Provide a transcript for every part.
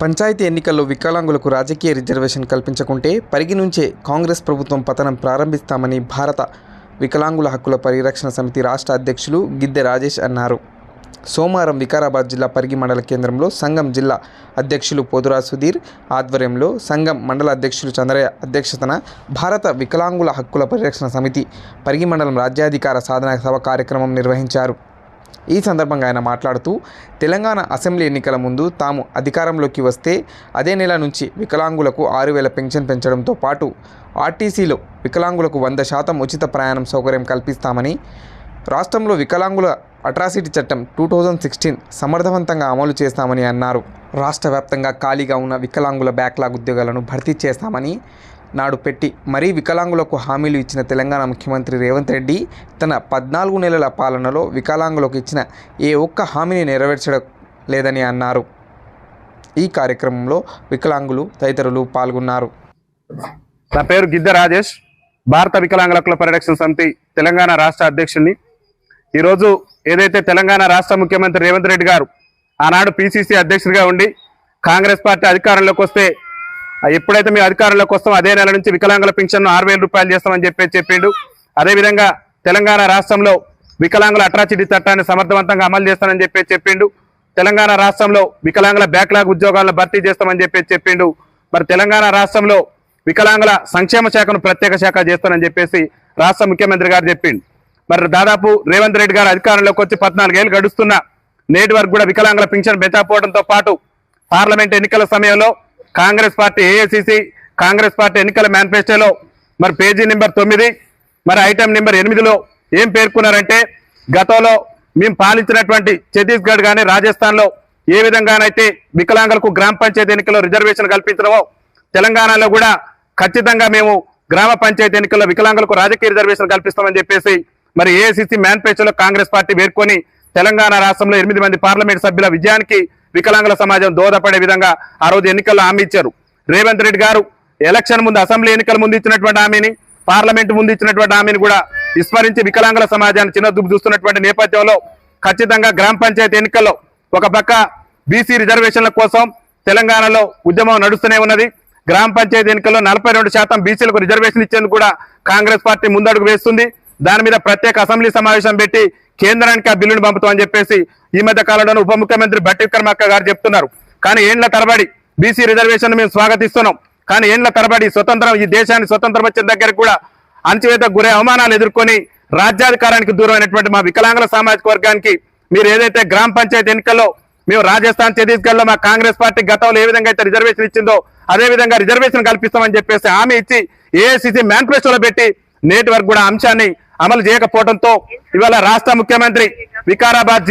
పంచాయతీ ఎన్నికల్లో వికలాంగులకు రాజకీయ రిజర్వేషన్ కల్పించకుంటే పరిగి నుంచే కాంగ్రెస్ ప్రభుత్వం పతనం ప్రారంభిస్తామని భారత వికలాంగుల హక్కుల పరిరక్షణ సమితి రాష్ట్ర అధ్యక్షులు గిద్దె రాజేష్ అన్నారు. సోమవారం వికారాబాద్ జిల్లా పరిగి మండల కేంద్రంలో సంఘం జిల్లా అధ్యక్షులు పోతురా సుధీర్ ఆధ్వర్యంలో సంఘం మండల అధ్యక్షులు చంద్రయ్య అధ్యక్షతన భారత వికలాంగుల హక్కుల పరిరక్షణ సమితి పరిగి మండలం రాజ్యాధికార సాధన సభ కార్యక్రమం నిర్వహించారు. ఈ సందర్భంగా ఆయన మాట్లాడుతూ తెలంగాణ అసెంబ్లీ ఎన్నికల ముందు తాము అధికారంలోకి వస్తే అదే నెల నుంచి వికలాంగులకు 6,000 పెన్షన్ పెంచడంతో పాటు ఆర్టీసీలో వికలాంగులకు 100% ఉచిత ప్రయాణం సౌకర్యం కల్పిస్తామని, రాష్ట్రంలో వికలాంగుల అట్రాసిటీ చట్టం 2016 సమర్థవంతంగా అమలు చేస్తామని అన్నారు. రాష్ట్ర వ్యాప్తంగా ఖాళీగా ఉన్న వికలాంగుల బ్యాక్లాగ్ ఉద్యోగాలను భర్తీ చేస్తామని నాడు పెట్టి మరీ వికలాంగులకు హామీలు ఇచ్చిన తెలంగాణ ముఖ్యమంత్రి రేవంత్ రెడ్డి తన 14 నెలల పాలనలో వికలాంగులకు ఇచ్చిన ఏ ఒక్క హామీని నెరవేర్చడం లేదని అన్నారు. ఈ కార్యక్రమంలో వికలాంగులు తదితరులు పాల్గొన్నారు. నా పేరు గిద్దె రాజేష్, భారత వికలాంగుల హక్కుల పరిరక్షణ సమితి తెలంగాణ రాష్ట్ర అధ్యక్షుడిని. ఈరోజు ఏదైతే తెలంగాణ రాష్ట్ర ముఖ్యమంత్రి రేవంత్ రెడ్డి గారు ఆనాడు పిసిసి అధ్యక్షుడిగా ఉండి కాంగ్రెస్ పార్టీ అధికారంలోకి వస్తే ఎప్పుడైతే మేము అధికారంలోకి వస్తాం అదే నెల నుంచి వికలాంగుల పెన్షన్ను 6,000 రూపాయలు చేస్తామని చెప్పిండు. అదేవిధంగా తెలంగాణ రాష్ట్రంలో వికలాంగుల అట్రాసిటీ చట్టాన్ని సమర్థవంతంగా అమలు చేస్తానని చెప్పిండు. తెలంగాణ రాష్ట్రంలో వికలాంగుల బ్యాక్లాగ్ ఉద్యోగాలను భర్తీ చేస్తామని చెప్పిండు. మరి తెలంగాణ రాష్ట్రంలో వికలాంగుల సంక్షేమ శాఖను ప్రత్యేక శాఖ చేస్తానని చెప్పేసి రాష్ట్ర ముఖ్యమంత్రి గారు చెప్పిండు. మరి దాదాపు రేవంత్ రెడ్డి గారు అధికారంలోకి వచ్చి 14 ఏళ్ళు గడుస్తున్న నేటి వరకు కూడా వికలాంగుల పెన్షన్ పెంచకపోవడంతో పాటు పార్లమెంట్ ఎన్నికల సమయంలో Congress party AICC Congress party ఎన్నికల మేనిఫెస్టోలో మరి పేజీ నెంబర్ 9 మరి ఐటమ్ నెంబర్ 8లో ఏం పేర్కొన్నారంటే, గతంలో మేము పాలించినటువంటి ఛత్తీస్గఢ్ కానీ రాజస్థాన్లో ఏ విధంగానైతే వికలాంగులకు గ్రామ పంచాయతీ ఎన్నికల్లో రిజర్వేషన్ కల్పించడమో తెలంగాణలో కూడా ఖచ్చితంగా మేము గ్రామ పంచాయతీ ఎన్నికల్లో వికలాంగులకు రాజకీయ రిజర్వేషన్ కల్పిస్తామని చెప్పేసి మరి ఏఐసిసి మేనిఫెస్టోలో కాంగ్రెస్ పార్టీ పేర్కొని తెలంగాణ రాష్ట్రంలో 8 మంది పార్లమెంట్ సభ్యుల విజయానికి వికలాంగుల సమాజం దోహదపడే విధంగా ఆ రోజు ఎన్నికల్లో హామీ ఇచ్చారు. రేవంత్ రెడ్డి గారు ఎలక్షన్ ముందు అసెంబ్లీ ఎన్నికల ముందు ఇచ్చినటువంటి హామీని, పార్లమెంట్ ముందు ఇచ్చినటువంటి హామీని కూడా విస్మరించి వికలాంగుల సమాజాన్ని చిన్నదూపు చూస్తున్నటువంటి నేపథ్యంలో ఖచ్చితంగా గ్రామ పంచాయతీ ఎన్నికల్లో ఒక పక్క బీసీ రిజర్వేషన్ల కోసం తెలంగాణలో ఉద్యమం నడుస్తూనే ఉన్నది. గ్రామ పంచాయతీ ఎన్నికల్లో 42% బీసీలకు రిజర్వేషన్ ఇచ్చేందుకు కూడా కాంగ్రెస్ పార్టీ ముందడుగు వేస్తుంది. దాని మీద ప్రత్యేక అసెంబ్లీ సమావేశం పెట్టి కేంద్రానికి ఆ బిల్లును పంపుతామని చెప్పేసి ఈ మధ్య కాలంలో ఉప ముఖ్యమంత్రి బట్టి విక్రమార్క గారు చెప్తున్నారు. కానీ ఏండ్ల తరబడి బీసీ రిజర్వేషన్ మేము స్వాగతిస్తున్నాం. కానీ ఏండ్ల తరబడి ఈ దేశాన్ని స్వతంత్రం వచ్చిన దగ్గర కూడా అణచివేతకు గురే అవమానాలు ఎదుర్కొని రాజ్యాధికారానికి దూరమైనటువంటి మా వికలాంగుల సామాజిక వర్గానికి మీరు ఏదైతే గ్రామ పంచాయతీ ఎన్నికల్లో మేము రాజస్థాన్ ఛత్తీస్గఢ్ లో మా కాంగ్రెస్ పార్టీ గతంలో ఏ విధంగా అయితే రిజర్వేషన్ ఇచ్చిందో అదే విధంగా రిజర్వేషన్ కల్పిస్తామని చెప్పేసి హామీ ఇచ్చి ఏఐసిసి మేనిఫెస్టోలో పెట్టి నేటి వరకు కూడా అంశాన్ని అమలు చేయకపోవడంతో ఇవాళ రాష్ట్ర ముఖ్యమంత్రి వికారాబాద్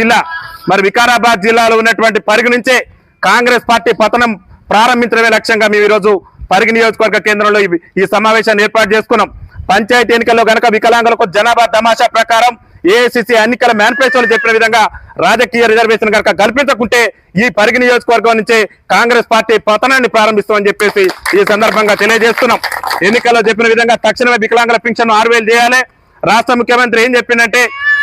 జిల్లాలో ఉన్నటువంటి పరిగి నుంచే కాంగ్రెస్ పార్టీ పతనం ప్రారంభించడమే లక్ష్యంగా మేము ఈరోజు పరిగి నియోజకవర్గ కేంద్రంలో ఈ సమావేశాన్ని ఏర్పాటు చేసుకున్నాం. పంచాయతీ ఎన్నికల్లో గనక వికలాంగులకు జనాభా తమాషా ప్రకారం ఏఐసిసి ఎన్నికల మేనిఫెస్టోలో చెప్పిన విధంగా రాజకీయ రిజర్వేషన్ కనుక కల్పించకుంటే ఈ పరిగి నియోజకవర్గం నుంచే కాంగ్రెస్ పార్టీ పతనాన్ని ప్రారంభిస్తామని చెప్పేసి ఈ సందర్భంగా తెలియజేస్తున్నాం. ఎన్నికల్లో చెప్పిన విధంగా తక్షణమే వికలాంగుల పెన్షన్ 6,000 చేయాలి. రాష్ట్ర ముఖ్యమంత్రి ఏం చెప్పిందంటే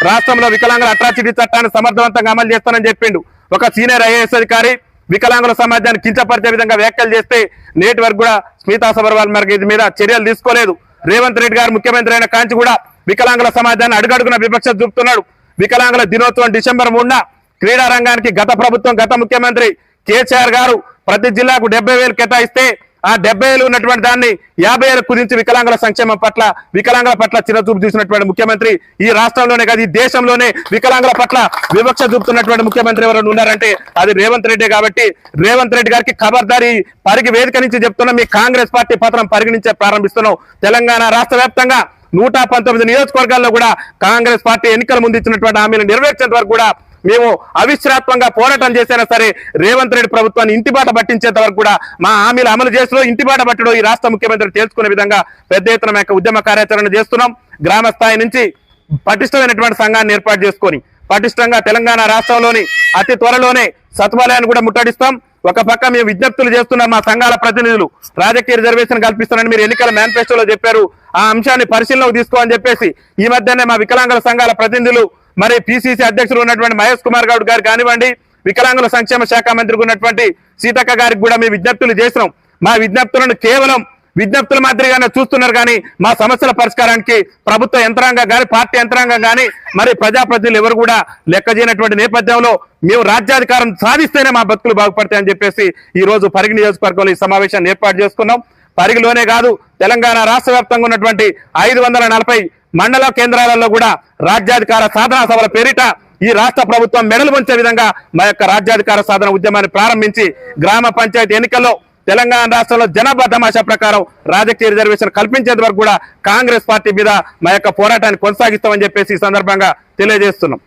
రాష్ట్రంలో వికలాంగుల అట్రాసిటీ చట్టాన్ని సమర్థవంతంగా అమలు చేస్తానని చెప్పిండు. ఒక సీనియర్ ఐఏఎస్ అధికారి వికలాంగుల సమాజాన్ని కించపరిచే విధంగా వ్యాఖ్యలు చేస్తే నేటి వరకు కూడా స్మితా సబర్వాల్ మరి ఇది మీద చర్యలు తీసుకోలేదు. రేవంత్ రెడ్డి గారు ముఖ్యమంత్రి అయిన కాంచి కూడా వికలాంగుల సమాజాన్ని అడుగడుగున వివక్ష చూపుతున్నాడు. వికలాంగుల దినోత్సవం డిసెంబర్ 3న క్రీడా రంగానికి గత ప్రభుత్వం గత ముఖ్యమంత్రి కేసీఆర్ గారు ప్రతి జిల్లాకు 70,000 కేటాయిస్తే ఆ 70,000 ఉన్నటువంటి దాన్ని 50,000 కుదించి వికలాంగుల సంక్షేమం పట్ల వికలాంగుల పట్ల చిన్నచూపు చూసినటువంటి ముఖ్యమంత్రి ఈ రాష్ట్రంలోనే కాదు ఈ దేశంలోనే వికలాంగుల పట్ల వివక్ష చూపుతున్నటువంటి ముఖ్యమంత్రి ఎవరైనా ఉన్నారంటే అది రేవంత్ రెడ్డి. కాబట్టి రేవంత్ రెడ్డి గారికి ఖబర్దారి పరిగి వేదిక నుంచి చెప్తున్నాం, మీ కాంగ్రెస్ పార్టీ పతనం పరిగి నుంచే ప్రారంభిస్తున్నాం. తెలంగాణ రాష్ట్ర వ్యాప్తంగా 119 నియోజకవర్గాల్లో కూడా కాంగ్రెస్ పార్టీ ఎన్నికల ముందు ఇచ్చినటువంటి హామీలు నెరవేర్చేంత వరకు కూడా మేము అవిశ్రాత్మంగా పోరాటం చేసినా సరే రేవంత్ రెడ్డి ప్రభుత్వాన్ని ఇంటిబాట పట్టించేంత వరకు కూడా మా హామీలు అమలు చేస్తూ ఇంటిబాట పట్టడం ఈ రాష్ట్ర ముఖ్యమంత్రి తెలుసుకునే విధంగా పెద్ద ఎత్తున ఉద్యమ కార్యాచరణ చేస్తున్నాం. గ్రామ స్థాయి నుంచి పటిష్టమైనటువంటి సంఘాన్ని ఏర్పాటు చేసుకొని పటిష్టంగా తెలంగాణ రాష్ట్రంలోని అతి త్వరలోనే సచివాలయాన్ని కూడా ముట్టడిస్తాం. ఒక పక్క మేము విజ్ఞప్తులు చేస్తున్నాం, మా సంఘాల ప్రతినిధులు రాజకీయ రిజర్వేషన్ కల్పిస్తారని మీరు ఎన్నికల మేనిఫెస్టోలో చెప్పారు, ఆ అంశాన్ని పరిశీలనకు తీసుకోమని చెప్పేసి ఈ మధ్యనే మా వికలాంగుల సంఘాల ప్రతినిధులు మరి పిసిసి అధ్యక్షులు ఉన్నటువంటి మహేష్ కుమార్ గౌడ్ గారు కానివ్వండి, వికలాంగుల సంక్షేమ శాఖ మంత్రికి ఉన్నటువంటి సీతక్క గారికి కూడా మేము విజ్ఞప్తులు చేసినాం. మా విజ్ఞప్తులను కేవలం విజ్ఞప్తుల మాదిరిగానే చూస్తున్నారు కానీ మా సమస్యల పరిష్కారానికి ప్రభుత్వ యంత్రాంగం కానీ పార్టీ యంత్రాంగం కానీ మరి ప్రజాప్రతినిధులు ఎవరు కూడా లెక్క చేయనటువంటి నేపథ్యంలో మేము రాజ్యాధికారం సాధిస్తేనే మా బతుకులు బాగుపడతాయని చెప్పేసి ఈ రోజు పరిగి నియోజకవర్గంలో ఈ సమావేశాన్ని ఏర్పాటు చేసుకున్నాం. పరిగిలోనే కాదు తెలంగాణ రాష్ట్ర వ్యాప్తంగా ఉన్నటువంటి 540 మండల కేంద్రాలలో కూడా రాజ్యాధికార సాధన సభల పేరిట ఈ రాష్ట్ర ప్రభుత్వం మెడలు వంచే విధంగా మా యొక్క రాజ్యాధికార సాధన ఉద్యమాన్ని ప్రారంభించి గ్రామ పంచాయతీ ఎన్నికల్లో తెలంగాణ రాష్ట్రంలో జనాభా తమాషా ప్రకారం రాజకీయ రిజర్వేషన్ కల్పించేంత వరకు కూడా కాంగ్రెస్ పార్టీ మీద మా యొక్క పోరాటాన్ని కొనసాగిస్తామని చెప్పేసి ఈ సందర్భంగా తెలియజేస్తున్నాం.